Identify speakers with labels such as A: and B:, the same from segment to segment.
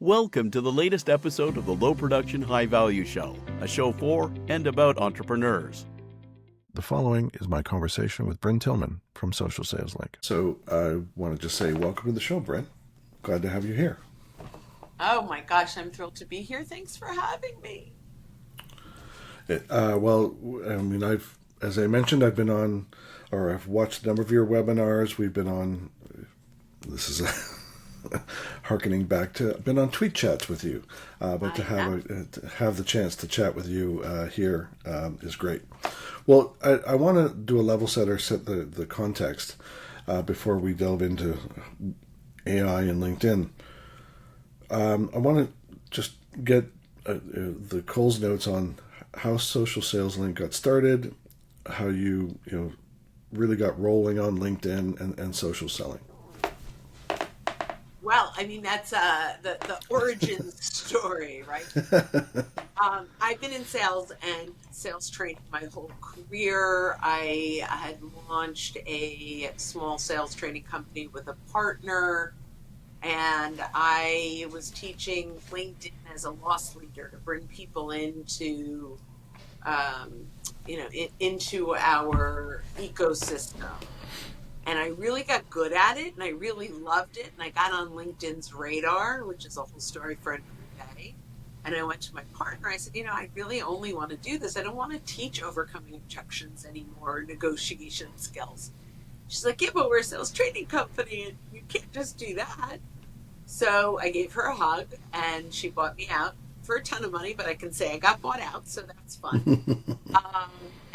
A: Welcome to the latest episode of the Low Production High Value Show, a show for and about entrepreneurs.
B: The following is my conversation with Brynne Tillman from Social Sales Link. So I want to just say welcome to the show, Brynne. Glad to have you here.
C: Oh my gosh, I'm thrilled to be here. Thanks for having me.
B: As I mentioned, I've been on, or I've watched a number of your webinars. We've been on, this is harkening back to, I've been on tweet chats with you, but to have the chance to chat with you here is great. Well, I want to do a level set or set the context before we delve into AI and LinkedIn. I want to just get the Coles notes on how Social Sales Link got started, how you really got rolling on LinkedIn and social selling.
C: Well, I mean, that's the origin story, right? I've been in sales and sales training my whole career. I had launched a small sales training company with a partner, and I was teaching LinkedIn as a loss leader to bring people into, into our ecosystem. And I really got good at it, and I really loved it, and I got on LinkedIn's radar, which is a whole story for another day. And I went to my partner. I said, I really only want to do this. I don't want to teach overcoming objections anymore, negotiation skills. She's like, yeah, but we're a sales training company, and you can't just do that. So I gave her a hug, and she bought me out for a ton of money, but I can say I got bought out, so that's fun.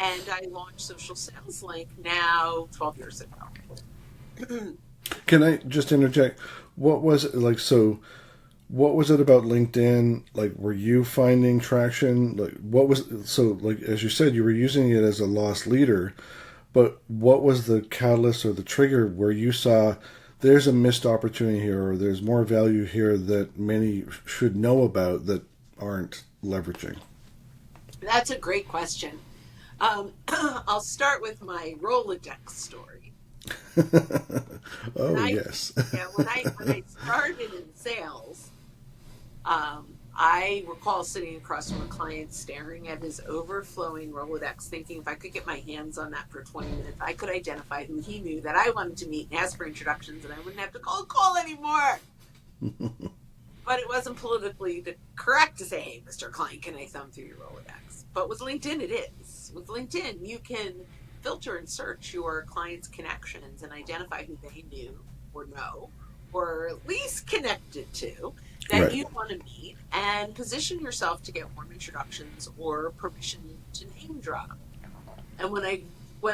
C: And I launched Social Sales Link now 12 years ago.
B: Can I just interject? What was it like? So what was it about LinkedIn? Like, were you finding traction? As you said, you were using it as a loss leader, but what was the catalyst or the trigger where you saw there's a missed opportunity here, or there's more value here that many should know about that aren't leveraging?
C: That's a great question. I'll start with my Rolodex story.
B: Yes.
C: When I started in sales, I recall sitting across from a client staring at his overflowing Rolodex, thinking if I could get my hands on that for 20 minutes, I could identify who he knew that I wanted to meet and ask for introductions, and I wouldn't have to call anymore. But it wasn't politically correct to say, hey, Mr. Client, can I thumb through your Rolodex? But with LinkedIn, it is. With LinkedIn, you can filter and search your clients' connections and identify who they knew or know, or at least connected to, that
B: Right.
C: you want to meet, and position yourself to get warm introductions or permission to name drop. And when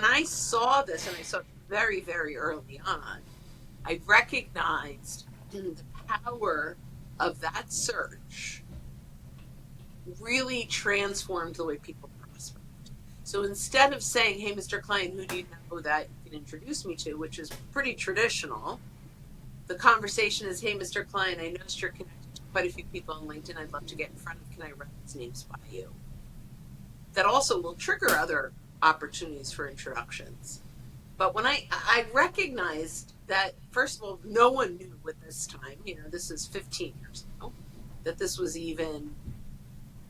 C: I saw this, and I saw it very, very early on, I recognized the power of that search really transformed the way people prospect. So instead of saying, hey, Mr. Client, who do you know that you can introduce me to, which is pretty traditional, the conversation is, hey, Mr. Client, I noticed you're connected to quite a few people on LinkedIn. I'd love to get in front of. Can I run these names by you? That also will trigger other opportunities for introductions. But when I recognized that, first of all, no one knew at this time, this is 15 years ago, that this was even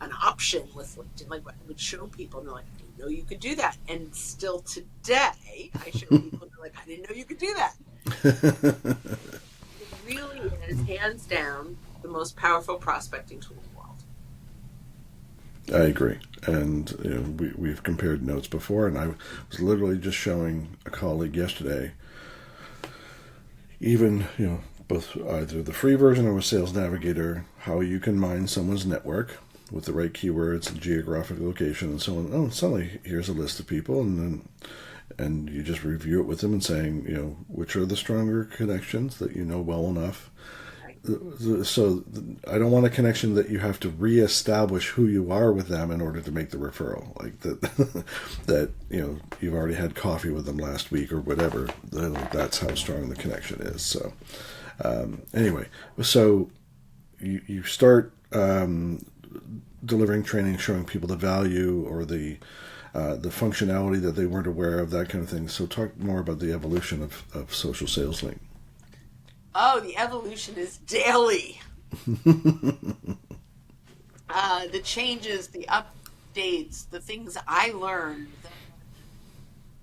C: an option with LinkedIn. Like, I would show people, and they're like, I didn't know you could do that. And still today, I show people, and they're like, I didn't know you could do that. It really is, hands down, the most powerful prospecting tool in the world.
B: I agree. And we've compared notes before, and I was literally just showing a colleague yesterday, even, both either the free version or with Sales Navigator, how you can mine someone's network with the right keywords and geographic location and so on. Oh, suddenly here's a list of people, and you just review it with them and saying, which are the stronger connections that you know well enough. So I don't want a connection that you have to reestablish who you are with them in order to make the referral, like that you've already had coffee with them last week or whatever. That's how strong the connection is. So anyway, so you start delivering training, showing people the value or the functionality that they weren't aware of, that kind of thing. So talk more about the evolution of Social Sales Link.
C: Oh, the evolution is daily. The changes, the updates, the things I learned.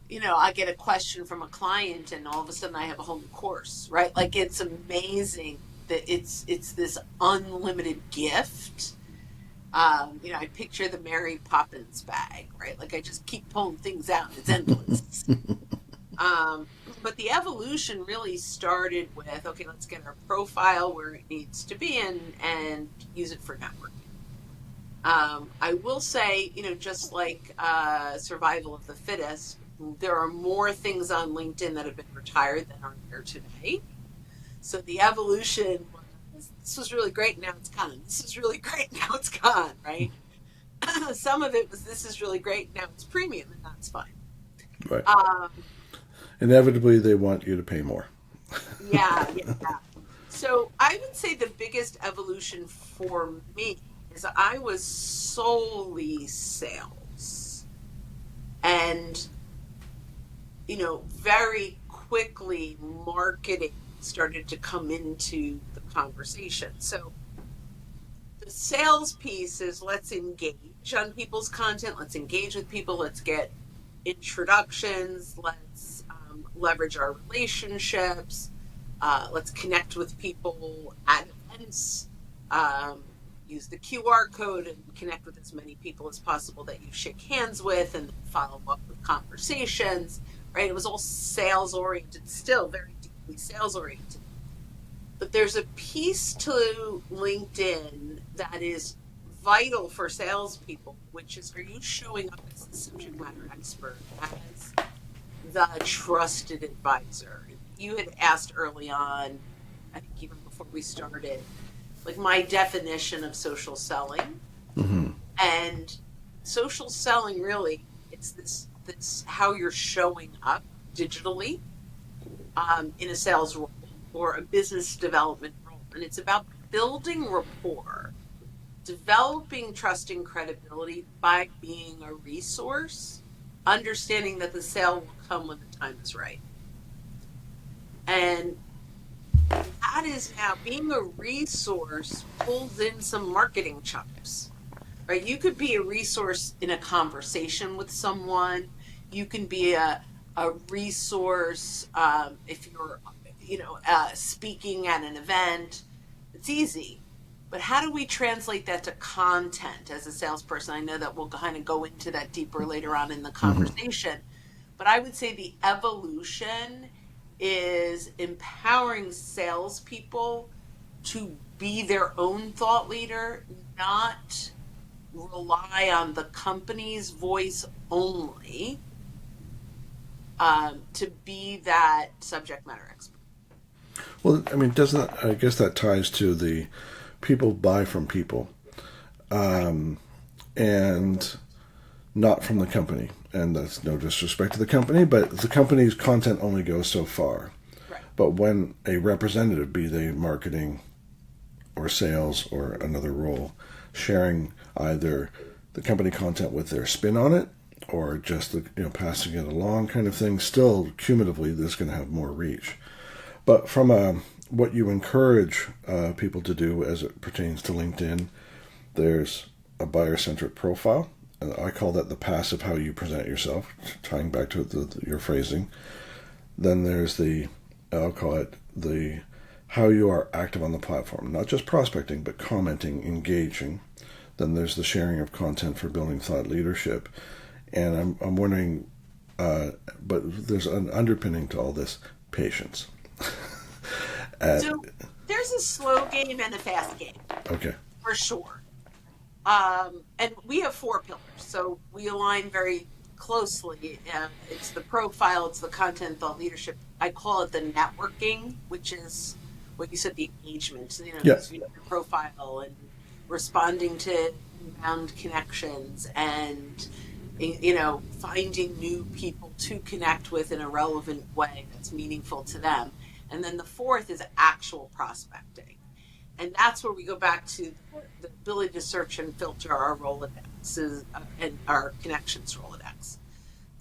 C: I get a question from a client, and all of a sudden I have a whole new course, right? Like, it's amazing that it's this unlimited gift. I picture the Mary Poppins bag, right? Like, I just keep pulling things out. It's endless. Um, but the evolution really started with, okay, let's get our profile where it needs to be and use it for networking. I will say, just like survival of the fittest, there are more things on LinkedIn that have been retired than are there today. So the evolution was, this was really great, now it's gone. This is really great, now it's gone, right? Some of it was, this is really great, now it's premium, and that's fine.
B: Right.
C: Um,
B: Inevitably, they want you to pay more.
C: yeah. So I would say the biggest evolution for me is I was solely sales. And, very quickly marketing started to come into the conversation. So the sales piece is, let's engage on people's content, let's engage with people, let's get introductions, let's leverage our relationships, let's connect with people at events, use the QR code and connect with as many people as possible that you shake hands with, and follow up with conversations, right? It was all sales oriented, still very deeply sales oriented. But there's a piece to LinkedIn that is vital for salespeople, which is, are you showing up as the subject matter expert, as the trusted advisor? You had asked early on, I think even before we started, like, my definition of social selling.
B: Mm-hmm.
C: And social selling, really, it's this how you're showing up digitally in a sales role or a business development role. And it's about building rapport, developing trust and credibility by being a resource, understanding that the sale will come when the time is right. And that is now, being a resource pulls in some marketing chops, right? You could be a resource in a conversation with someone. You can be a resource if you're, speaking at an event. It's easy. But how do we translate that to content as a salesperson? I know that we'll kind of go into that deeper later on in the conversation. But I would say the evolution is empowering salespeople to be their own thought leader, not rely on the company's voice only to be that subject matter expert.
B: Well, I mean, I guess that ties to the people buy from people, and not from the company. And that's no disrespect to the company, but the company's content only goes so far.
C: Right.
B: But when a representative, be they marketing or sales or another role, sharing either the company content with their spin on it or just passing it along kind of thing, still cumulatively this is going to have more reach. But from what you encourage people to do as it pertains to LinkedIn, there's a buyer-centric profile. And I call that the passive, how you present yourself, tying back to your phrasing. Then there's I'll call it the how you are active on the platform, not just prospecting, but commenting, engaging. Then there's the sharing of content for building thought leadership. And I'm wondering, but there's an underpinning to all this, patience.
C: So there's a slow game and a fast game.
B: Okay.
C: For sure. And we have 4 pillars, so we align very closely. It's the profile, it's the content, thought leadership. I call it the networking, which is what you said, the engagement.
B: Yes.
C: Your profile and responding to inbound connections and finding new people to connect with in a relevant way that's meaningful to them. And then the 4th is actual prospecting. And that's where we go back to the ability to search and filter our Rolodexes and our connections Rolodex.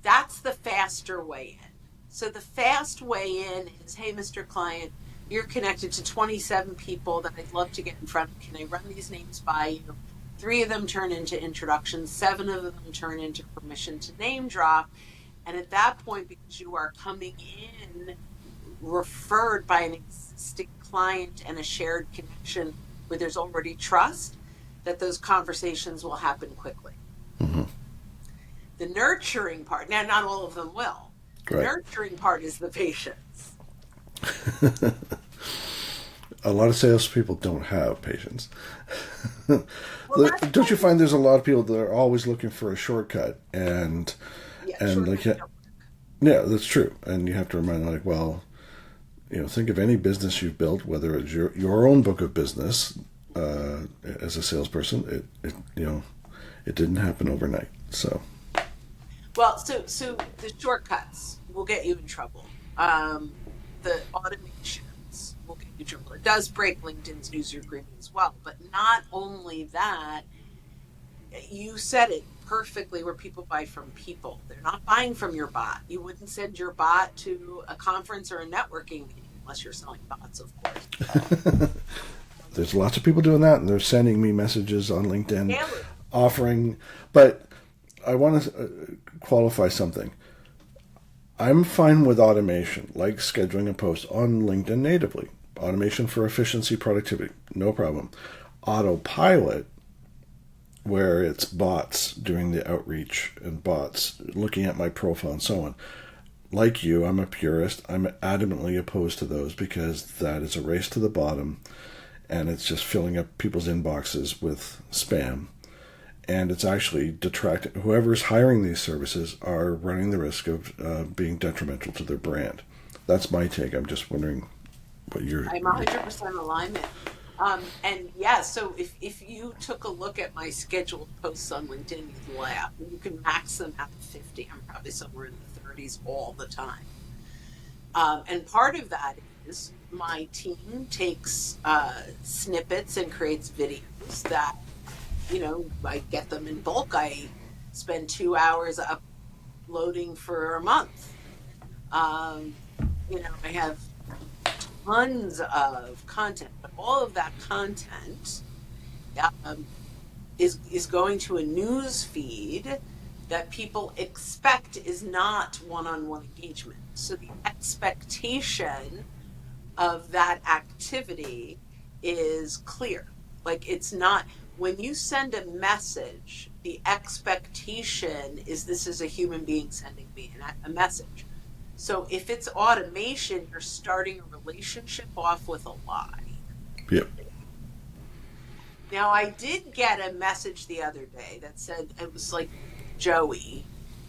C: That's the faster way in. So the fast way in is, hey, Mr. Client, you're connected to 27 people that I'd love to get in front of. Can I run these names by you? 3 of them turn into introductions, 7 of them turn into permission to name drop. And at that point, because you are coming in referred by an existing client and a shared connection where there's already trust, that those conversations will happen quickly.
B: Mm-hmm.
C: The nurturing part, now not all of them will. The nurturing part is the patience.
B: A lot of salespeople don't have patience.
C: Well,
B: Don't you find there's a lot of people that are always looking for a shortcut, and yeah, that's true. And you have to remind them, like, well, think of any business you've built, whether it's your own book of business as a salesperson. It didn't happen overnight. So,
C: well, so the shortcuts will get you in trouble. The automations will get you in trouble. It does break LinkedIn's user agreement as well. But not only that, you said it perfectly, where people buy from people. They're not buying from your bot. You wouldn't send your bot to a conference or a networking meeting unless you're selling bots, of course.
B: There's lots of people doing that, and they're sending me messages on LinkedIn
C: Daily.
B: offering. But I want to qualify something. I'm fine with automation, like scheduling a post on LinkedIn natively. Automation for efficiency, productivity, no problem. Autopilot, where it's bots doing the outreach and bots looking at my profile and so on. Like you, I'm a purist. I'm adamantly opposed to those because that is a race to the bottom, and it's just filling up people's inboxes with spam. And it's actually detracting. Whoever's hiring these services are running the risk of being detrimental to their brand. That's my take. I'm just wondering what you're...
C: I'm 100% alignment. And yeah, so if you took a look at my scheduled posts on LinkedIn, you'd laugh. You can max them out to 50. I'm probably somewhere in the 30s all the time. And part of that is my team takes snippets and creates videos that, I get them in bulk. I spend 2 hours uploading for a month. I have tons of content, but all of that content is going to a news feed that people expect is not one-on-one engagement. So the expectation of that activity is clear. Like, it's not, when you send a message, the expectation is this is a human being sending me a message. So if it's automation, you're starting a relationship off with a lie.
B: Yep.
C: Now, I did get a message the other day that said, it was like Joey.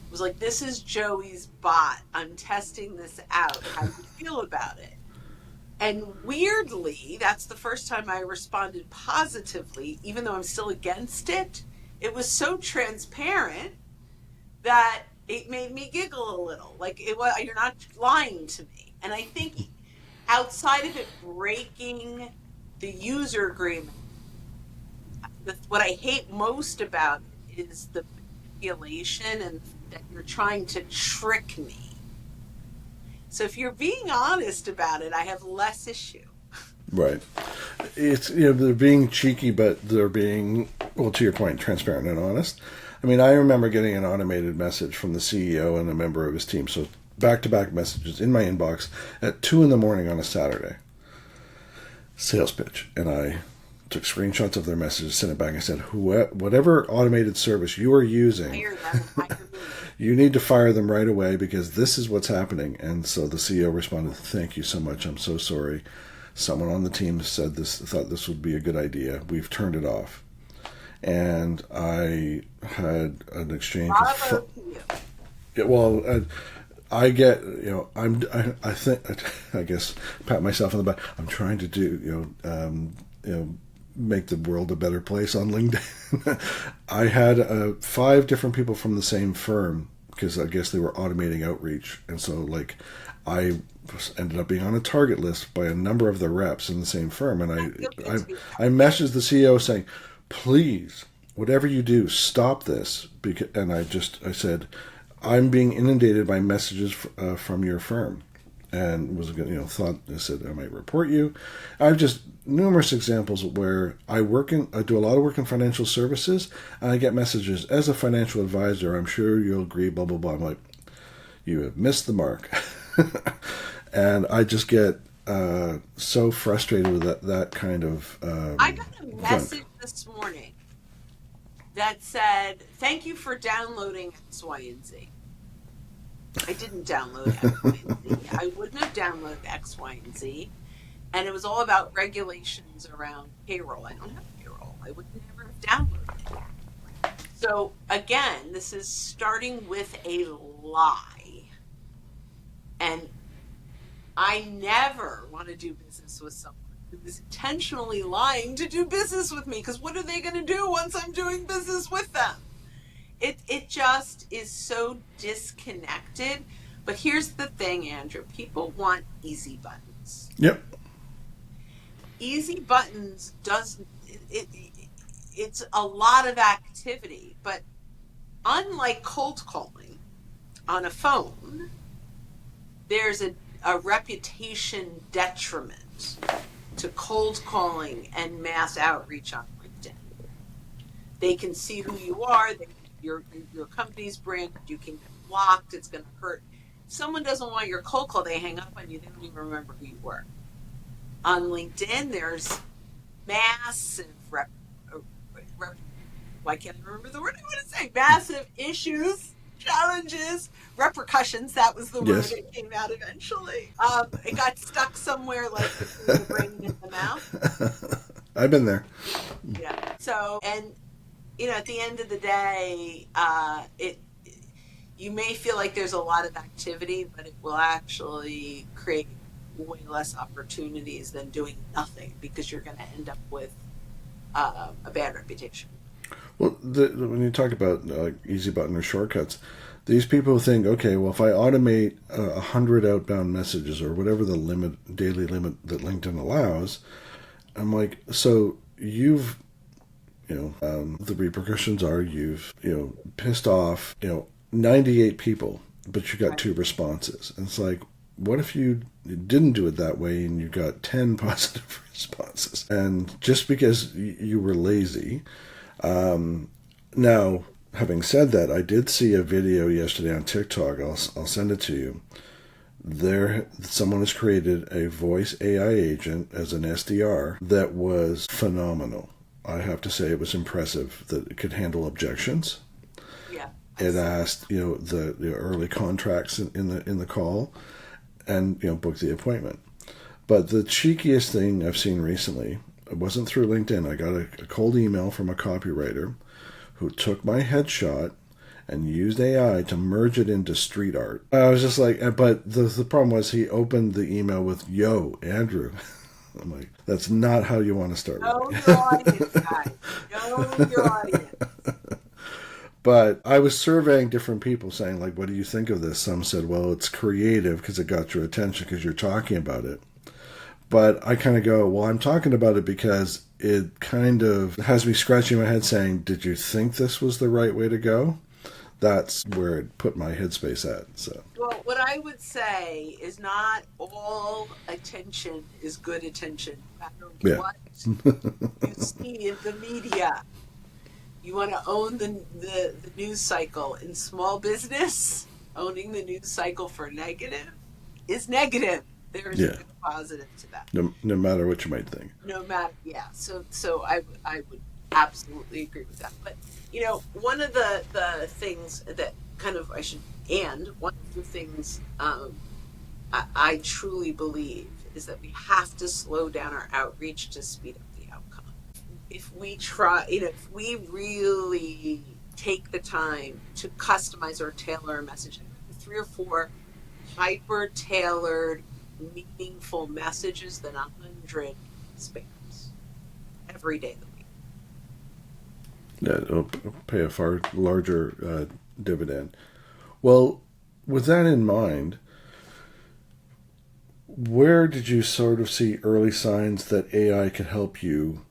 C: It was like, this is Joey's bot. I'm testing this out. How do you feel about it? And weirdly, that's the first time I responded positively, even though I'm still against it. It was so transparent that it made me giggle a little. Like, you're not lying to me. And I think outside of it breaking the user agreement, what I hate most about it is the manipulation and that you're trying to trick me. So if you're being honest about it, I have less issue.
B: Right. It's, they're being cheeky, but they're being, well, to your point, transparent and honest. I mean, I remember getting an automated message from the CEO and a member of his team. So back-to-back messages in my inbox at 2 a.m. on a Saturday. Sales pitch. And I took screenshots of their messages, sent it back, and said, whatever automated service you are using, you need to fire them right away because this is what's happening. And so the CEO responded, thank you so much. I'm so sorry. Someone on the team thought this would be a good idea. We've turned it off. And I had an exchange. I get, I guess, pat myself on the back. I'm trying to do, make the world a better place on LinkedIn. I had 5 different people from the same firm because I guess they were automating outreach. And so, I ended up being on a target list by a number of the reps in the same firm. And I messaged the CEO saying, please, whatever you do, stop this. And I said, I'm being inundated by messages from your firm. and was going, thought, I said I might report you. I've just numerous examples where I do a lot of work in financial services, and I get messages as a financial advisor. I'm sure you'll agree, blah blah blah. I'm like, you have missed the mark, and I just get so frustrated with that kind of.
C: I got a message this morning that said, "Thank you for downloading X, Y, and Z." I didn't download X, Y, and Z. I wouldn't have downloaded X, Y, and Z. And it was all about regulations around payroll. I don't have payroll. I would never have downloaded it. So again, this is starting with a lie. And I never want to do business with someone who is intentionally lying to do business with me, because what are they going to do once I'm doing business with them? It just is so disconnected. But here's the thing, Andrew. People want easy buttons.
B: Yep.
C: Easy buttons it's a lot of activity. But unlike cold calling on a phone, there's a reputation detriment to cold calling and mass outreach on LinkedIn. They can see who you are. Your company's brand, you can get blocked. It's going to hurt. If someone doesn't want your cold call, they hang up on you. They don't even remember who you were. On LinkedIn, there's massive why can't I remember the word I want to say? Massive issues, challenges, repercussions. That was the word that came out eventually. It got stuck somewhere like between the brain and the mouth.
B: I've been there.
C: Yeah. So, and at the end of the day, you may feel like there's a lot of activity, but it will actually create way less opportunities than doing nothing, because you're going to end up with a bad reputation.
B: Well, when you talk about easy button or shortcuts, these people think, okay, well, if I automate 100 outbound messages or whatever the daily limit that LinkedIn allows, I'm like, so you've the repercussions are you've pissed off 98 people, but you got 2 responses. And it's like, what if you didn't do it that way and you got 10 positive responses? And just because you were lazy. Now, having said that, I did see a video yesterday on TikTok. I'll send it to you. Someone has created a voice AI agent as an SDR that was phenomenal. I have to say it was impressive that it could handle objections.
C: Yeah.
B: It asked, the early contracts in the call, and book the appointment. But the cheekiest thing I've seen recently, it wasn't through LinkedIn. I got a cold email from a copywriter who took my headshot and used AI to merge it into street art. I was just like, but the problem was he opened the email with, "Yo, Andrew." I'm like, that's not how you want to start.
C: Know your audience, guys. Know your audience.
B: But I was surveying different people saying, like, what do you think of this? Some said, well, it's creative because it got your attention because you're talking about it. But I kind of go, well, I'm talking about it because it kind of has me scratching my head saying, did you think this was the right way to go? That's where it put my headspace at. So,
C: well, what I would say is not all attention is good attention, no matter what you see in the media. You want to own the news cycle. In small business, owning the news cycle for negative is negative. There's no positive to that.
B: No matter what you might think.
C: No matter, yeah. So I would absolutely agree with that. But one of the things that one of the things I truly believe is that we have to slow down our outreach to speed up the outcome. If we try, if we really take the time to customize or tailor our messaging, 3 or 4 hyper-tailored, meaningful messages than 100 spams every day of the week.
B: Yeah, it'll pay a far larger dividend. Well, with that in mind, where did you sort of see early signs that AI could help you?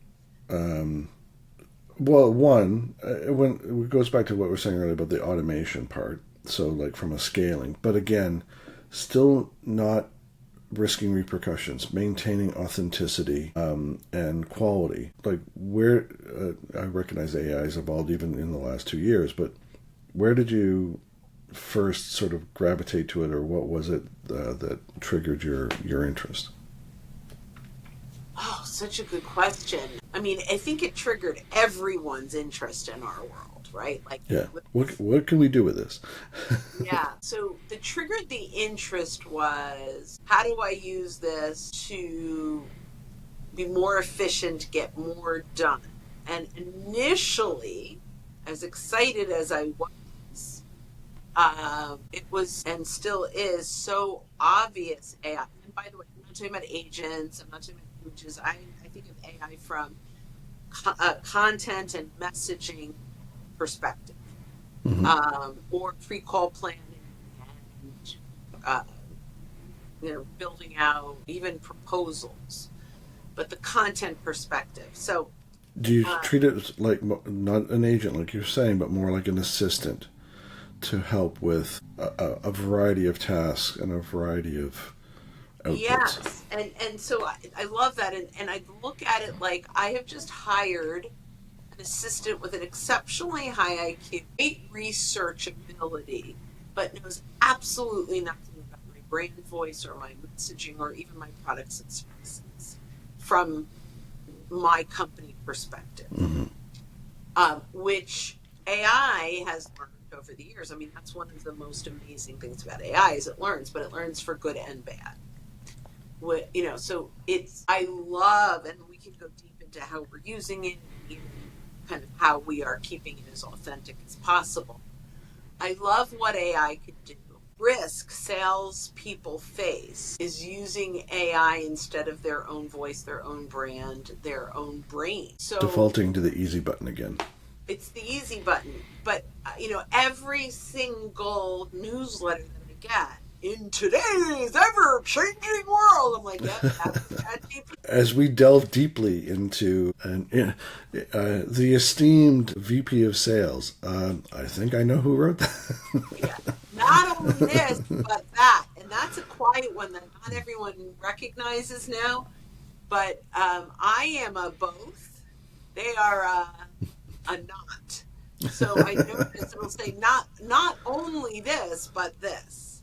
B: Well, one, when it goes back to what we were saying earlier about the automation part, so like from a scaling, but again, still not risking repercussions, maintaining authenticity and quality. Like where, I recognize AI has evolved even in the last 2 years, but where did you first sort of gravitate to it, or what was it that triggered your interest?
C: Oh, such a good question. I mean, I think it triggered everyone's interest in our world, right? Like,
B: Yeah. What can we do with this?
C: yeah. So the triggered the interest was, how do I use this to be more efficient, get more done? And initially, as excited as I was, it was and still is so obvious AI. And by the way, I'm not talking about agents. I'm not talking about images. I think of AI from content and messaging perspective, or pre-call planning and building out even proposals, but the content perspective. So,
B: Do you treat it as like not an agent, like you're saying, but more like an assistant to help with a variety of tasks and a variety of outputs?
C: yes, and so I love that, and I look at it like I have just hired an assistant with an exceptionally high IQ, great research ability, but knows absolutely nothing about my brand voice or my messaging or even my products and services from my company perspective, which AI has learned over the years. I mean, that's one of the most amazing things about AI is it learns, but it learns for good and bad. So I love, and we can go deep into how we're using it, even kind of how we are keeping it as authentic as possible. I love what AI could do. Risk salespeople face is using AI instead of their own voice, their own brand, their own brain. So
B: Defaulting to the easy button again.
C: it's the easy button. But, every single newsletter that I get, in today's ever-changing world, I'm like, yep, that's ChatGPT.
B: As we delve deeply into the esteemed VP of Sales, I think I know who wrote that.
C: Yeah. Not only this, but that. And that's a quiet one that not everyone recognizes now. But I am a both. They are a not. So I notice it'll say not only this, but this.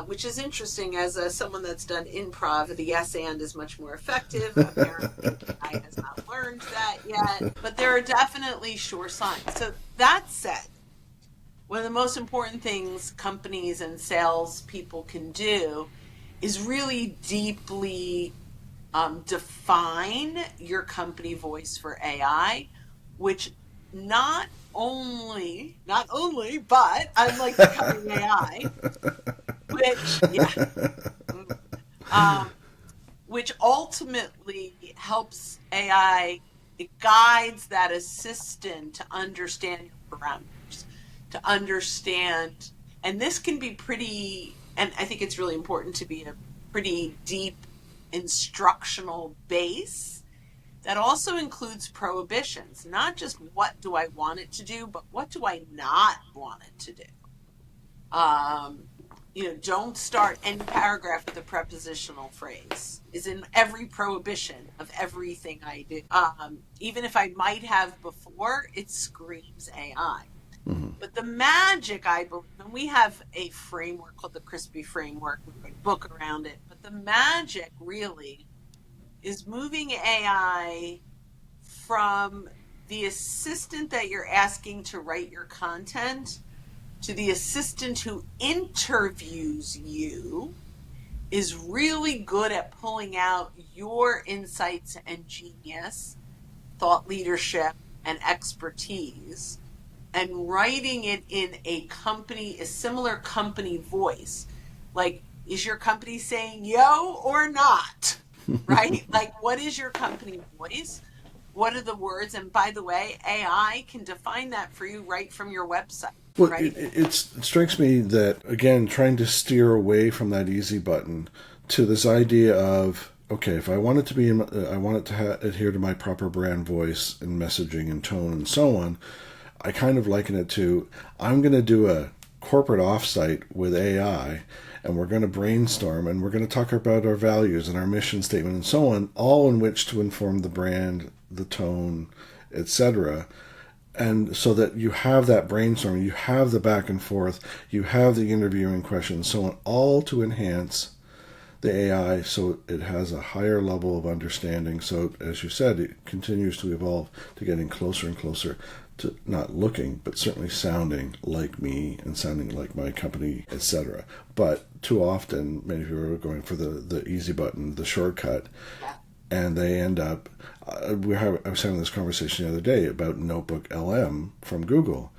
C: Which is interesting as someone that's done improv. The yes and is much more effective. Apparently, I has not learned that yet. But there are definitely sure signs. So that said, one of the most important things companies and sales people can do is really deeply define your company voice for AI, which not only, but unlike becoming AI, which ultimately helps AI. It guides that assistant to understand your parameters, to understand, and this can be pretty, and I think it's really important to be a pretty deep instructional base that also includes prohibitions, not just what do I want it to do, but what do I not want it to do. Don't start any paragraph with a prepositional phrase is in every prohibition of everything I do. Even if I might have before, it screams AI. But the magic, I believe, and we have a framework called the Crispy Framework, we wrote a book around it, but the magic really is moving AI from the assistant that you're asking to write your content to the assistant who interviews you, is really good at pulling out your insights and genius, thought leadership, and expertise, and writing it in a similar company voice. Like, is your company saying yo or not? Right? Like, what is your company voice? What are the words? And by the way, AI can define that for you right from your website.
B: Well,
C: right?
B: It strikes me that, again, trying to steer away from that easy button to this idea of, okay, if I want it to be, I want it to adhere to my proper brand voice and messaging and tone and so on. I kind of liken it to, I'm going to do a corporate offsite with AI, and we're going to brainstorm, and we're going to talk about our values and our mission statement and so on, all in which to inform the brand, the tone, etc. And so that you have that brainstorming, you have the back and forth, you have the interviewing questions, so on, all to enhance the AI so it has a higher level of understanding. So, as you said, it continues to evolve to getting closer and closer to not looking, but certainly sounding like me and sounding like my company, etc. But too often, many people are going for the easy button, the shortcut, and they end up. I was having this conversation the other day about Notebook LM from Google.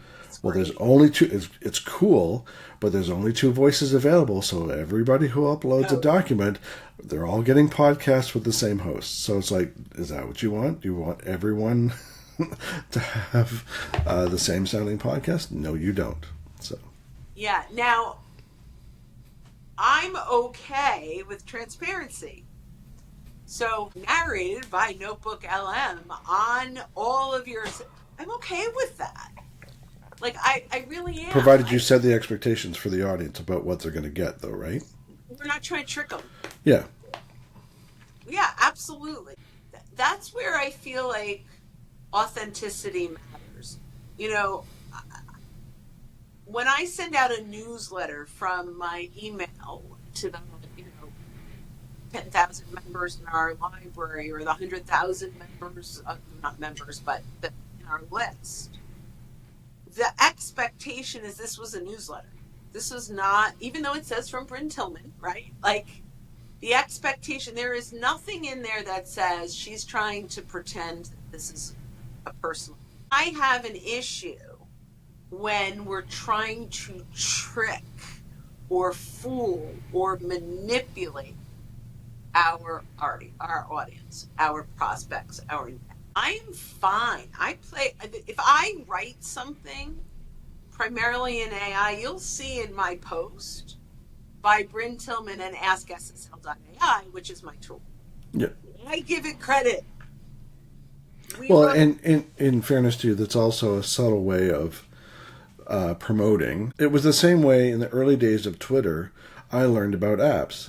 B: Well, there's only two. It's cool, but there's only two voices available. So everybody who uploads a document, they're all getting podcasts with the same host. So it's like, is that what you want? Do you want everyone to have the same sounding podcast? No, you don't. So
C: yeah. Now, I'm okay with transparency. So narrated by Notebook LM on all of yours, I'm okay with that. Like, I really am.
B: Provided you set the expectations for the audience about what they're going to get, though, right?
C: We're not trying to trick them.
B: Yeah.
C: Yeah, absolutely. That's where I feel like authenticity matters. You know, when I send out a newsletter from my email to the 10,000 members in our library, or the 100,000 members, not members, but in our list, the expectation is this was a newsletter. This was not, even though it says from Brynne Tillman, right? Like, the expectation, there is nothing in there that says she's trying to pretend that this is a personal. I have an issue when we're trying to trick or fool or manipulate our audience, our prospects, I'm fine. If I write something primarily in AI, you'll see in my post by Brynne Tillman and AskSSL.ai, which is my tool.
B: Yeah.
C: I give it credit.
B: And in fairness to you, that's also a subtle way of promoting. It was the same way in the early days of Twitter. I learned about apps.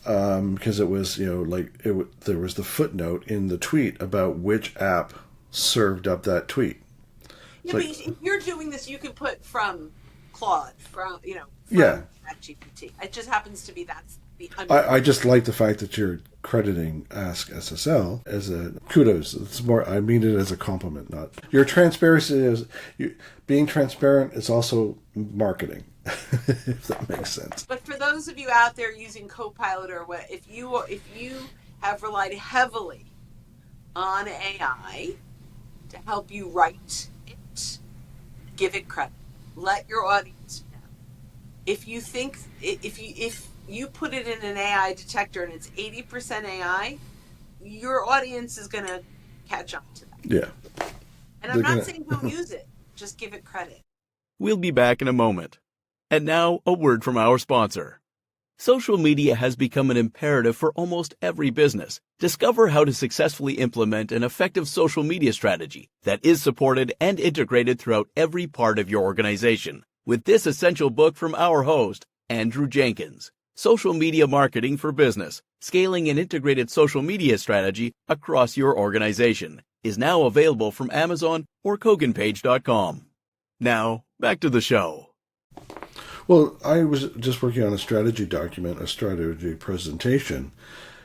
B: Because it was, there was the footnote in the tweet about which app served up that tweet.
C: Yeah, but if you're doing this, you can put from Claude, from ChatGPT. It just happens to be that's the.
B: I just like the fact that you're crediting Ask SSL as a kudos. It's more. I mean it as a compliment, not your transparency is being transparent. Is also marketing. If that makes sense.
C: But for those of you out there using Copilot or what, if you have relied heavily on AI to help you write it, give it credit. Let your audience know. If you think if you put it in an AI detector and it's 80% AI, your audience is going to catch on to that.
B: Yeah.
C: And I'm not saying don't use it. Just give it credit.
A: We'll be back in a moment. And now, a word from our sponsor. Social media has become an imperative for almost every business. Discover how to successfully implement an effective social media strategy that is supported and integrated throughout every part of your organization with this essential book from our host, Andrew Jenkins, Social Media Marketing for Business, Scaling an Integrated Social Media Strategy Across Your Organization, is now available from Amazon or KoganPage.com. Now, back to the show.
B: Well, I was just working on a strategy document, a strategy presentation,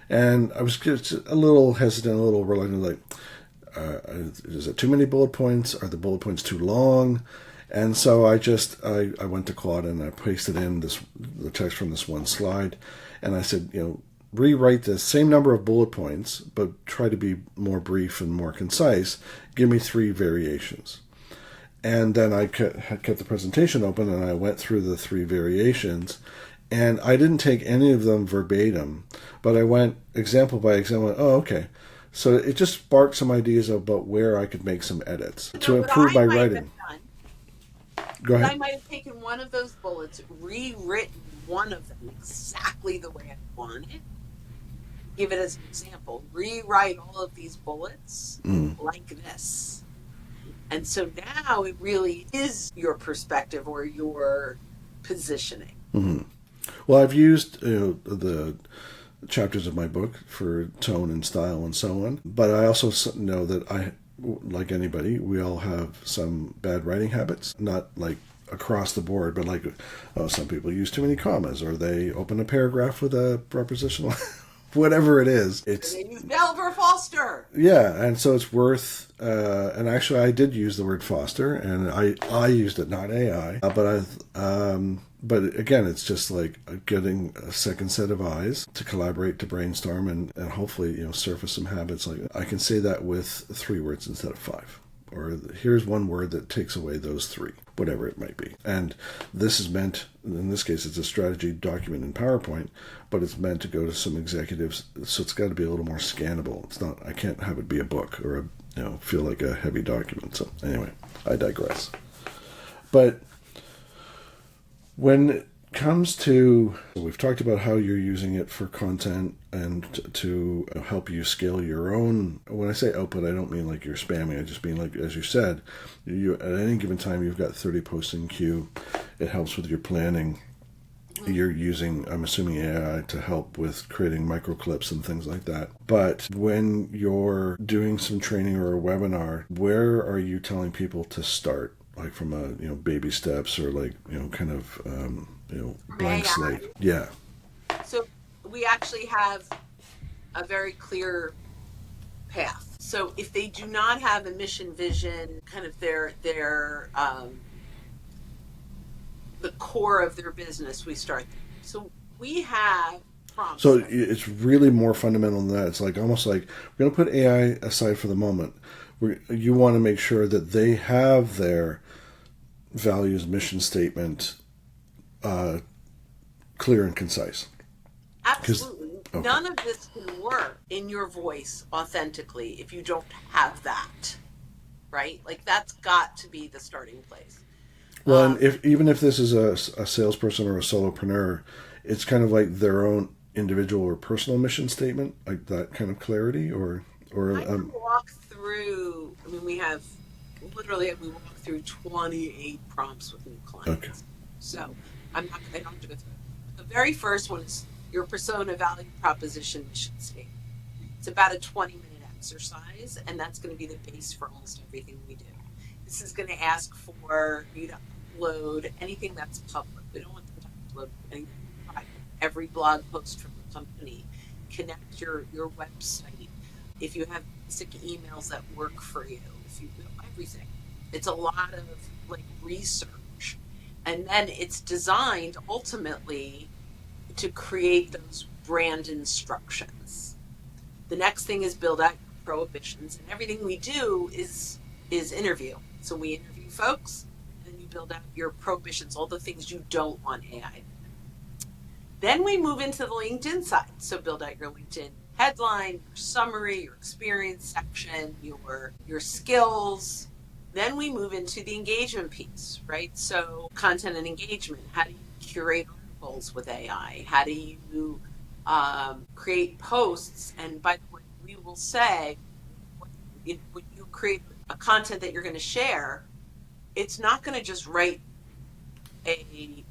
B: and I was just a little hesitant, a little reluctant, like, is it too many bullet points? Are the bullet points too long? And so I went to Claude and I pasted in the text from this one slide, and I said, rewrite the same number of bullet points, but try to be more brief and more concise. Give me 3 variations. And then I kept the presentation open and I went through the 3 variations, and I didn't take any of them verbatim, but I went example by example. Oh, okay. So it just sparked some ideas about where I could make some edits to improve my writing. Go ahead.
C: I might have taken one of those bullets, rewritten one of them exactly the way I want it. Give it as an example. Rewrite all of these bullets like this. And so now it really is your perspective or your positioning.
B: Mm-hmm. Well, I've used the chapters of my book for tone and style and so on, but I also know that like anybody, we all have some bad writing habits, not like across the board, but like some people use too many commas, or they open a paragraph with a prepositional, whatever it is. It's
C: They use Belver Foster.
B: yeah, and so it's worth. And actually, I did use the word foster, and I used it, not AI. But again, it's just like getting a second set of eyes to collaborate, to brainstorm, and hopefully, surface some habits. Like I can say that with 3 words instead of 5. Or here's one word that takes away those 3, whatever it might be. And this is meant, in this case, it's a strategy document in PowerPoint, but it's meant to go to some executives, so it's got to be a little more scannable. It's not, I can't have it be a book or feel like a heavy document. So anyway, I digress. But when it comes to, we've talked about how you're using it for content and to help you scale your own. When I say output, I don't mean like you're spamming. I just mean like, as you said, at any given time you've got 30 posts in queue. It helps with your planning. You're using, I'm assuming, AI to help with creating micro clips and things like that. But when you're doing some training or a webinar, where are you telling people to start? Like from a baby steps, or like kind of blank slate. Yeah.
C: So we actually have a very clear path. So if they do not have a mission, vision, kind of their the core of their business, we start there. So we have prompts.
B: So it's really more fundamental than that. It's like almost like we're going to put AI aside for the moment. You want to make sure that they have their values, mission statement clear and concise.
C: Absolutely.
B: Okay.
C: None of this can work in your voice authentically if you don't have that, right? Like that's got to be the starting place.
B: Well, and even if this is a salesperson or a solopreneur, it's kind of like their own individual or personal mission statement, like that kind of clarity, or
C: I can walk through. I mean, we walk through 28 prompts with new clients.
B: Okay.
C: So I don't have to go through it. The very first one is your persona, value, proposition, mission statement. It's about a 20-minute exercise, and that's going to be the base for almost everything we do. This is going to ask for you to upload anything that's public. We don't want them to upload anything private. Every blog post from the company, connect your website. If you have basic emails that work for you, if you do everything. It's a lot of like research. And then it's designed ultimately to create those brand instructions. The next thing is build out your prohibitions, and everything we do is interview. So we interview folks, and then you build out your prohibitions, all the things you don't want AI. Then we move into the LinkedIn side. So build out your LinkedIn headline, your summary, your experience section, your skills. Then we move into the engagement piece, right? So content and engagement. How do you curate articles with AI? How do you create posts? And by the way, we will say when you create a content that you're going to share, it's not going to just write a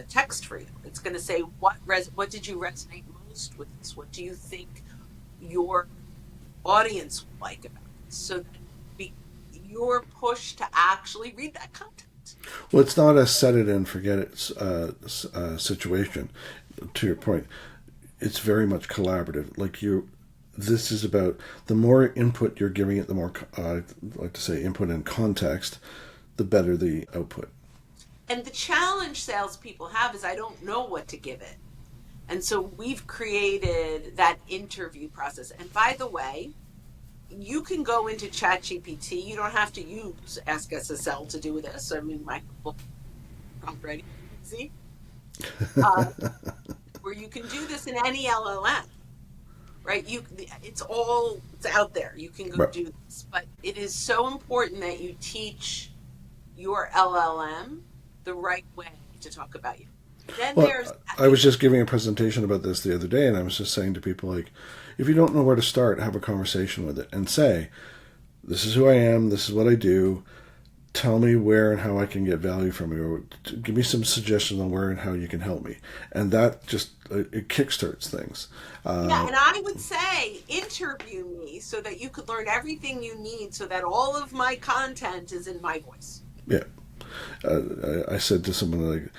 C: text for you. It's going to say what did you resonate most with this? What do you think your audience will like about this? So that you're pushed to actually read that content.
B: Well, it's not a set it and forget it situation. To your point, it's very much collaborative. This is about the more input you're giving it, the more I like to say input and context, the better the output.
C: And the challenge salespeople have is I don't know what to give it. And so we've created that interview process. And by the way, you can go into ChatGPT. You don't have to use Ask SSL to do this. I mean, my prompt writing, see? Where you can do this in any LLM, right? It's out there. You can go do this. But it is so important that you teach your LLM the right way to talk about you. Then
B: I was just giving a presentation about this the other day, and I was just saying to people, like, if you don't know where to start, have a conversation with it and say, this is who I am, this is what I do, tell me where and how I can get value from you, or give me some suggestions on where and how you can help me. And that just, it kickstarts things.
C: Yeah, and I would say interview me so that you could learn everything you need so that all of my content is in my voice.
B: Yeah. I said to someone, like,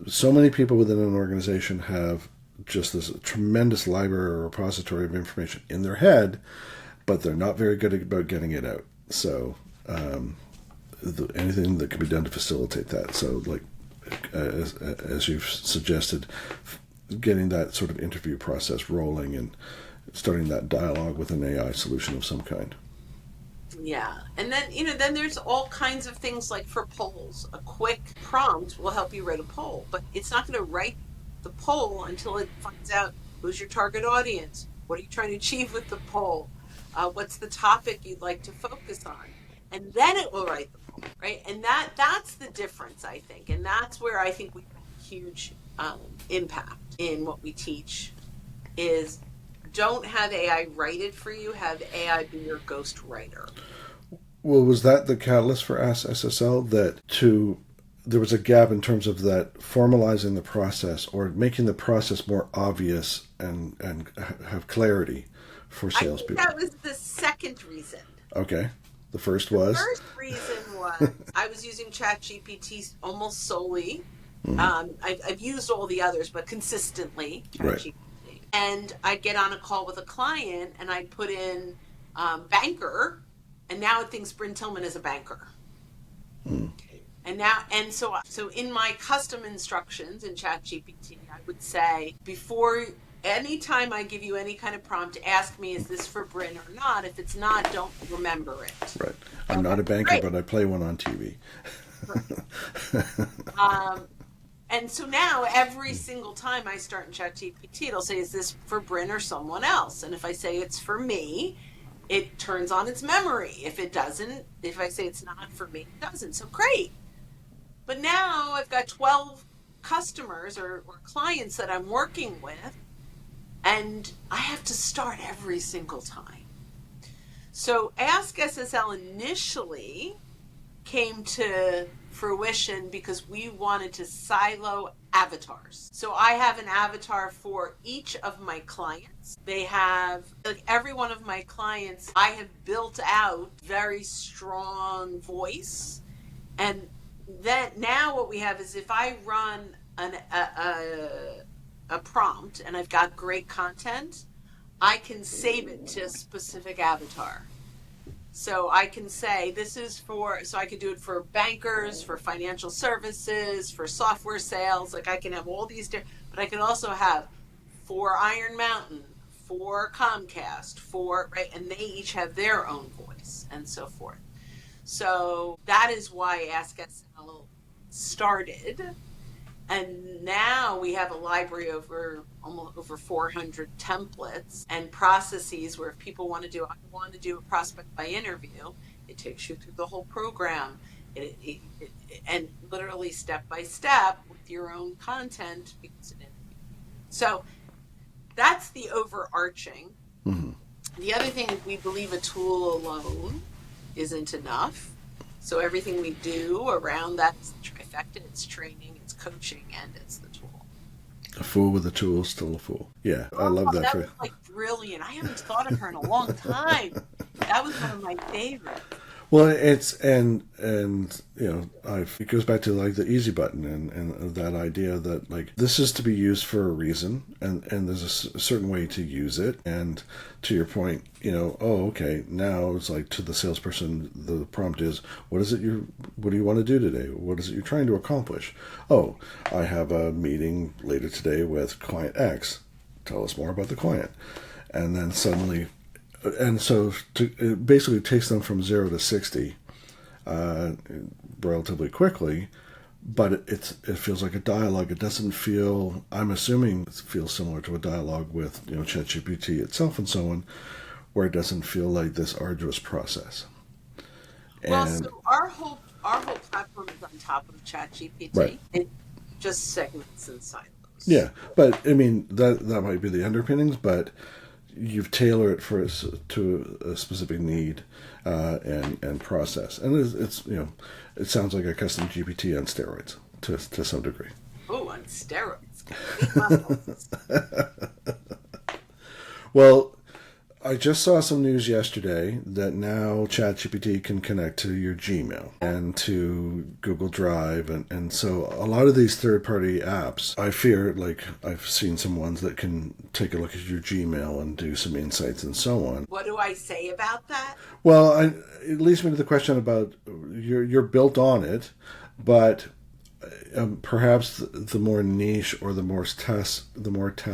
B: so many people within an organization have just this tremendous library or repository of information in their head, but they're not very good about getting it out. So anything that can be done to facilitate that. So, like, as you've suggested, getting that sort of interview process rolling and starting that dialogue with an AI solution of some kind.
C: Yeah. And then, then there's all kinds of things like for polls. A quick prompt will help you write a poll, but it's not going to write the poll until it finds out who's your target audience. What are you trying to achieve with the poll? What's the topic you'd like to focus on? And then it will write the poll, right? And that's the difference, I think. And that's where I think we have a huge impact in what we teach is don't have AI write it for you, have AI be your ghost writer.
B: Well, was that the catalyst for Ask SSL, there was a gap in terms of that formalizing the process or making the process more obvious and have clarity for salespeople?
C: I think that was the second reason.
B: Okay. The first was?
C: The first reason was I was using ChatGPT almost solely. I've used all the others, but consistently ChatGPT. Right. And I'd get on a call with a client and I'd put in banker, and now it thinks Brynne Tillman is a banker. And so in my custom instructions in ChatGPT, I would say, before any time I give you any kind of prompt, ask me, is this for Brynne or not? If it's not, don't remember it.
B: Right. I'm not a banker, but I play one on TV.
C: And so now every single time I start in ChatGPT, it'll say, is this for Brynne or someone else? And if I say it's for me, it turns on its memory. If it doesn't, if I say it's not for me, it doesn't. So great. But now I've got 12 customers or clients that I'm working with, and I have to start every single time. So Ask SSL initially came to fruition because we wanted to silo avatars. So I have an avatar for each of my clients. They have, like every one of my clients, I have built out very strong voice. And then now what we have is if I run a prompt and I've got great content, I can save it to a specific avatar. So I can say this is for, so I could do it for bankers, for financial services, for software sales. Like I can have all these different, but I can also have for Iron Mountain, for Comcast, for, right? And they each have their own voice and so forth. So that is why Ask SSL started. And now we have a library almost over 400 templates and processes where if people want to do a prospect by interview, it takes you through the whole program and literally step by step with your own content. So that's the overarching. Mm-hmm. The other thing is we believe a tool alone isn't enough. So everything we do around that is the trifecta. It's training, it's coaching, and it's the tool.
B: A fool with a tool, still a fool. Yeah, I love that.
C: That was like brilliant. I haven't thought of her in a long time. That was one of my favorites.
B: Well, it's and you know, it goes back to like the easy button and that idea that like this is to be used for a reason, and there's a certain way to use it. And to your point, you know, oh, okay, now it's like to the salesperson, the prompt is, what do you want to do today? What is it you're trying to accomplish? Oh, I have a meeting later today with client X. Tell us more about the client. And then suddenly. And so it basically takes them from 0 to 60 relatively quickly, but it feels like a dialogue. It doesn't feel, I'm assuming it feels similar to a dialogue with, you know, ChatGPT itself and so on, where it doesn't feel like this arduous process.
C: Well, so our whole platform is on top of ChatGPT. Right. It just segments and silos.
B: Yeah, but I mean that might be the underpinnings, but you've tailored it to a specific need and process. And it's it sounds like a custom GPT on steroids to some degree.
C: Oh, on steroids. Complete muscles.
B: Well, I just saw some news yesterday that now ChatGPT can connect to your Gmail and to Google Drive. And so a lot of these third-party apps, I fear, like I've seen some ones that can take a look at your Gmail and do some insights and so on.
C: What do I say about that?
B: Well, it leads me to the question about you're built on it, but perhaps the more niche or the more task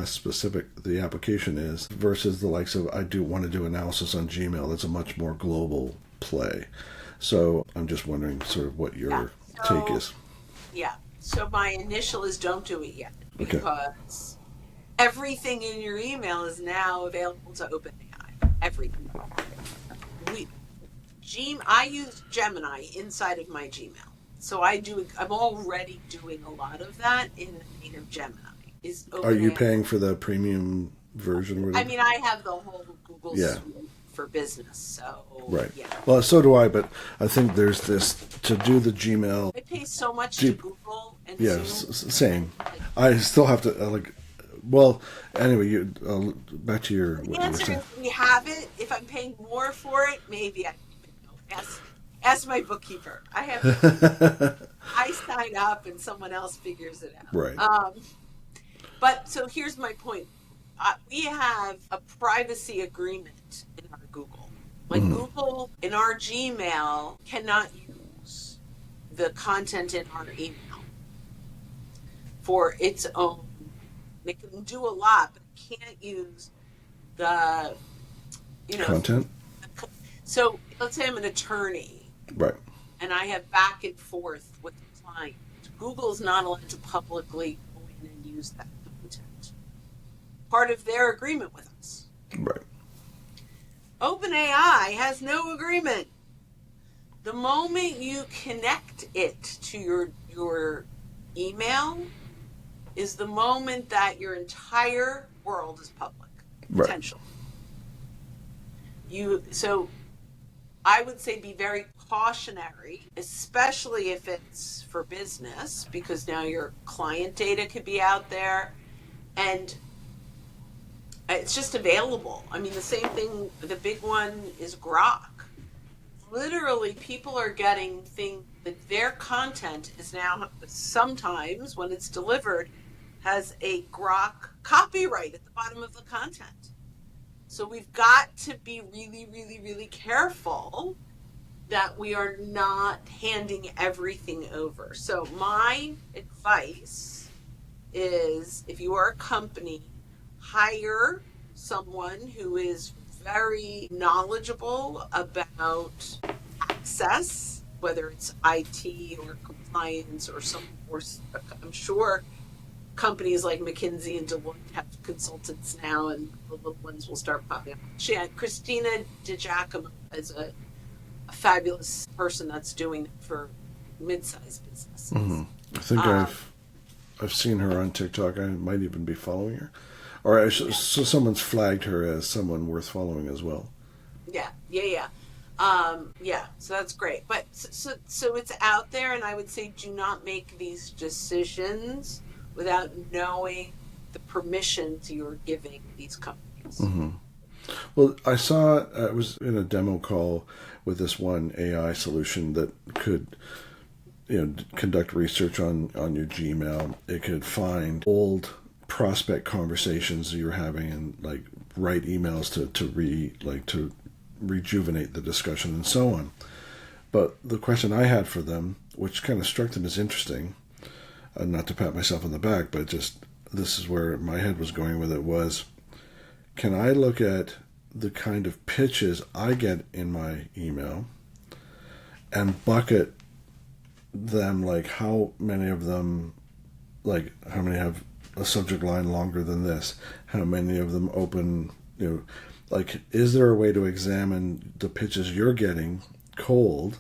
B: specific the application is versus the likes of I do want to do analysis on Gmail. That's a much more global play. So I'm just wondering sort of what your take is.
C: Yeah. So my initial is don't do it yet because everything in your email is now available to OpenAI. Everything. I use Gemini inside of my Gmail. So I'm already doing a lot of that in the native Gemini.
B: Are you paying for the premium version?
C: I mean, I have the whole Google suite for business, so
B: right.
C: Yeah.
B: Well, so do I, but I think there's this to do the Gmail.
C: I pay so much to Google and
B: same. I still have to well, anyway, back to your.
C: The answer is we have it. If I'm paying more for it, maybe I don't know. Ask my bookkeeper. I sign up and someone else figures it out.
B: Right.
C: But so here's my point. We have a privacy agreement in our Google. Like Google in our Gmail cannot use the content in our email for its own. It can do a lot, but it can't use the
B: content.
C: So let's say I'm an attorney.
B: Right.
C: And I have back and forth with the client. Google's not allowed to publicly go in and use that content. Part of their agreement with us.
B: Right.
C: OpenAI has no agreement. The moment you connect it to your email is the moment that your entire world is public.
B: Right.
C: Potential. So I would say be very cautionary, especially if it's for business, because now your client data could be out there and it's just available. I mean, the same thing, the big one is Grok. Literally, people are getting that their content is now, sometimes when it's delivered, has a Grok copyright at the bottom of the content. So we've got to be really, really, really careful that we are not handing everything over. So my advice is if you are a company, hire someone who is very knowledgeable about access, whether it's IT or compliance or I'm sure companies like McKinsey and Deloitte have consultants now, and the little ones will start popping up. Christina DiGiacomo is a fabulous person that's doing it for mid-sized businesses.
B: Mm-hmm. I think I've seen her on TikTok. I might even be following her, or so someone's flagged her as someone worth following as well.
C: Yeah. So that's great. But so it's out there, and I would say do not make these decisions without knowing the permissions you're giving these companies.
B: Mm-hmm. Well, I saw, I was in a demo call with this one AI solution that could, conduct research on your Gmail. It could find old prospect conversations you're having and write emails to rejuvenate the discussion and so on. But the question I had for them, which kind of struck them as interesting, not to pat myself on the back, but just this is where my head was going with it, was can I look at the kind of pitches I get in my email and bucket them, how many of them, how many have a subject line longer than this, how many of them open, is there a way to examine the pitches you're getting cold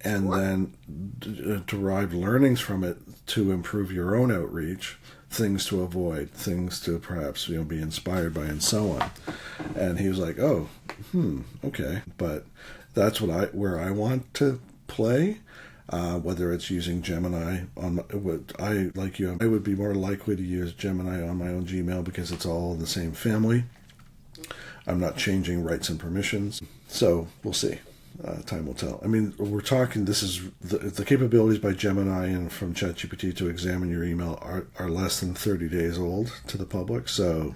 B: and
C: Sure.
B: then derive learnings from it to improve your own outreach, things to avoid, things to perhaps be inspired by, and so on. And he was like, "Oh, okay," but that's where I want to play. Whether it's using Gemini I would be more likely to use Gemini on my own Gmail because it's all the same family. I'm not changing rights and permissions, so we'll see. Time will tell. I mean, we're talking. This is the capabilities by Gemini and from ChatGPT to examine your email are less than 30 days old to the public. So,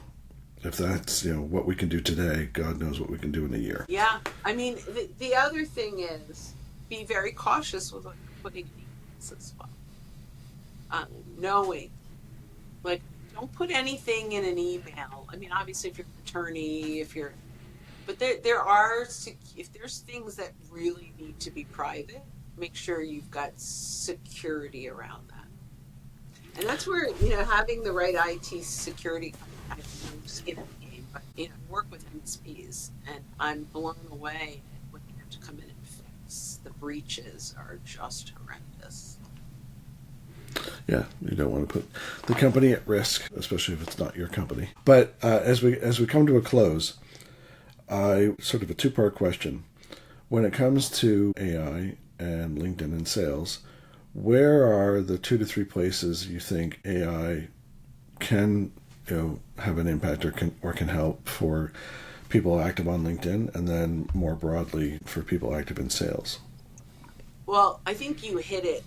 B: if that's what we can do today, God knows what we can do in a year.
C: Yeah, I mean, the other thing is be very cautious with what you're putting in emails as well. Knowing, like, don't put anything in an email. I mean, obviously, if you're an attorney, but if there's things that really need to be private, make sure you've got security around that. And that's where, having the right IT security kind of skin in the game. But, work with MSPs, and I'm blown away when you have to come in and fix. The breaches are just horrendous.
B: Yeah, you don't want to put the company at risk, especially if it's not your company. But as we come to a close, sort of a two-part question. When it comes to AI and LinkedIn and sales, where are the 2 to 3 places you think AI can have an impact or can help for people active on LinkedIn, and then more broadly for people active in sales?
C: Well, I think you hit it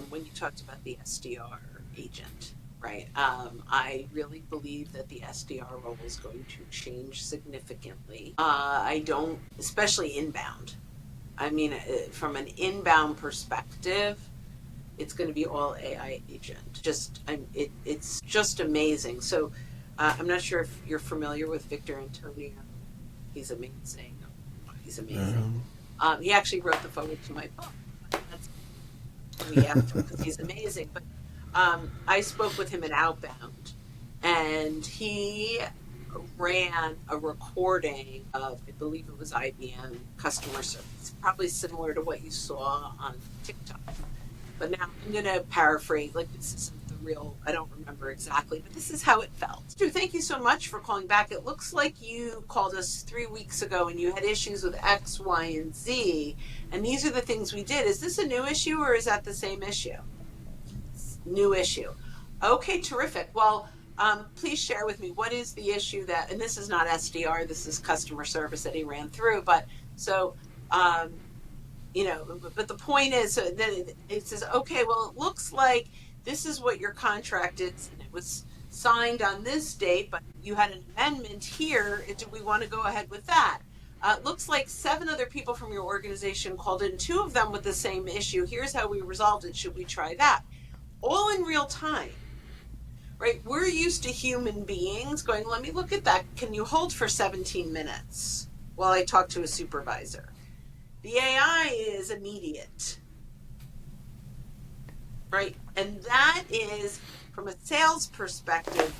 C: when you talked about the SDR agent, right? I really believe that the SDR role is going to change significantly. I don't, especially inbound. I mean, from an inbound perspective, it's going to be all AI agent. It's just amazing. So I'm not sure if you're familiar with Victor Antonio. He's amazing. He's amazing. He actually wrote the foreword to my book. We asked him because he's amazing. But I spoke with him at Outbound, and he ran a recording of, I believe it was IBM customer service, probably similar to what you saw on TikTok. But now I'm going to paraphrase, like, this isn't the real, I don't remember exactly, but this is how it felt. Drew, thank you so much for calling back. It looks like you called us 3 weeks ago and you had issues with X, Y, and Z, and these are the things we did. Is this a new issue or is that the same issue? New issue. Okay, terrific. Well, please share with me, what is the issue that, and this is not SDR, this is customer service that he ran through, but so, but the point is that it says, okay, well, it looks like this is what your contract is, and it was signed on this date, but you had an amendment here. Do we want to go ahead with that? It looks like 7 other people from your organization called in, 2 of them with the same issue. Here's how we resolved it. Should we try that? All in real time, right? We're used to human beings going, let me look at that. Can you hold for 17 minutes while I talk to a supervisor? The AI is immediate, right? And that is, from a sales perspective,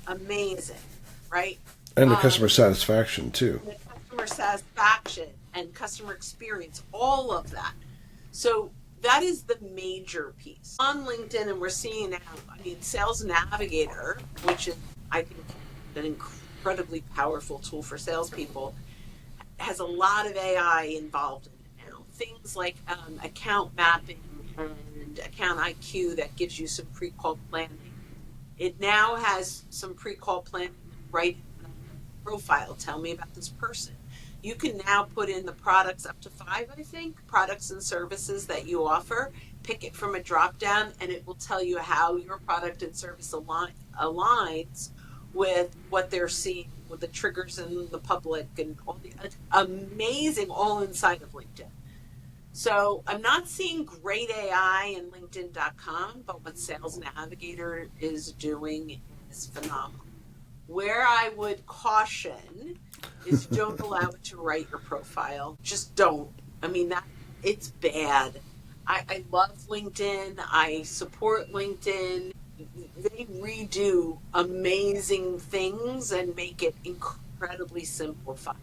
C: amazing, right?
B: And the customer satisfaction, too.
C: The customer satisfaction and customer experience, all of that. So that is the major piece. On LinkedIn, and we're seeing now, Sales Navigator, which is, I think, an incredibly powerful tool for salespeople, has a lot of AI involved in it now. Things like account mapping and account IQ that gives you some pre-call planning. It now has some pre-call planning right in the profile. Tell me about this person. You can now put in the products, up to 5, I think, products and services that you offer, pick it from a drop down, and it will tell you how your product and service aligns with what they're seeing, with the triggers in the public, and all the amazing, all inside of LinkedIn. So I'm not seeing great AI in LinkedIn.com, but what Sales Navigator is doing is phenomenal. Where I would caution is don't allow it to write your profile. Just don't. It's bad. I love LinkedIn. I support LinkedIn. They redo amazing things and make it incredibly simplified.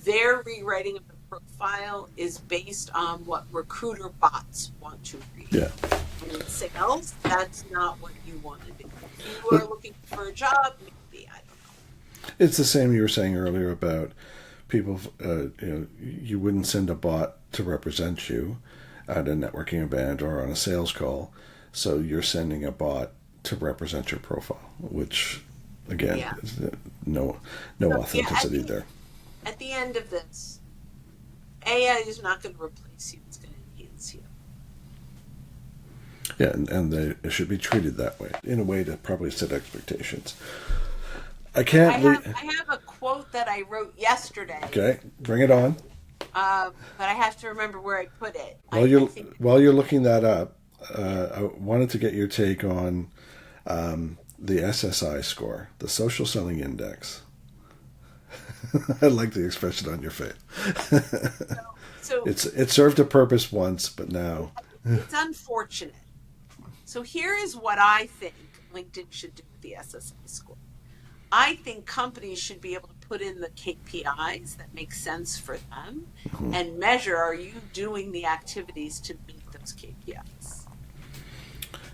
C: Their rewriting of the profile is based on what recruiter bots want to read.
B: Yeah.
C: And in sales, that's not what you want to do. If you are looking for a job, maybe, I don't know.
B: It's the same you were saying earlier about people, you wouldn't send a bot to represent you at a networking event or on a sales call. So you're sending a bot to represent your profile, which, again, is no authenticity there.
C: At the end of this, AI is not going to replace you. It's going to enhance you.
B: Yeah, and they should be treated that way, in a way to properly set expectations. I
C: have a quote that I wrote yesterday.
B: Okay, bring it on.
C: But I have to remember where I put it.
B: While you're looking that up, I wanted to get your take on the SSI score, the Social Selling Index. I like the expression on your face.
C: So
B: it served a purpose once, but now
C: it's unfortunate. So here is what I think LinkedIn should do with the SSI score. I think companies should be able to put in the KPIs that make sense for them and measure, are you doing the activities to meet those KPIs?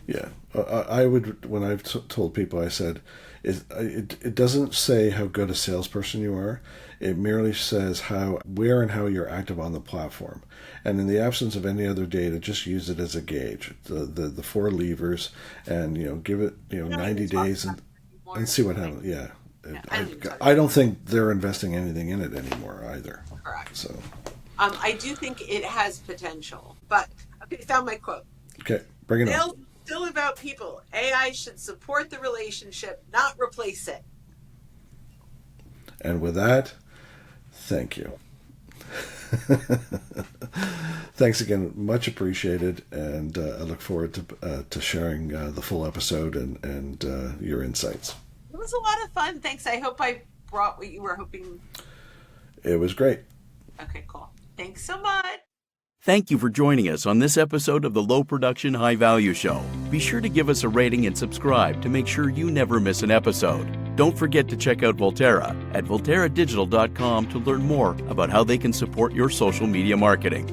B: Yeah, I would. When I've told people, I said, it doesn't say how good a salesperson you are. It merely says where and how you're active on the platform. And in the absence of any other data, just use it as a gauge. The four levers, and give it 90 days and see what happens. Yeah, I don't think they're investing anything in it anymore either.
C: Correct.
B: So,
C: I do think it has potential. But okay, found my quote.
B: Okay, bring it on.
C: Still about people. AI should support the relationship, not replace it.
B: And with that, thank you. Thanks again, much appreciated, and I look forward to sharing the full episode and your insights.
C: It was a lot of fun. Thanks. I hope I brought what you were hoping.
B: It was great.
C: Okay, cool. Thanks so much.
A: Thank you for joining us on this episode of the Low Production High Value Show. Be sure to give us a rating and subscribe to make sure you never miss an episode. Don't forget to check out Volterra at volterradigital.com to learn more about how they can support your social media marketing.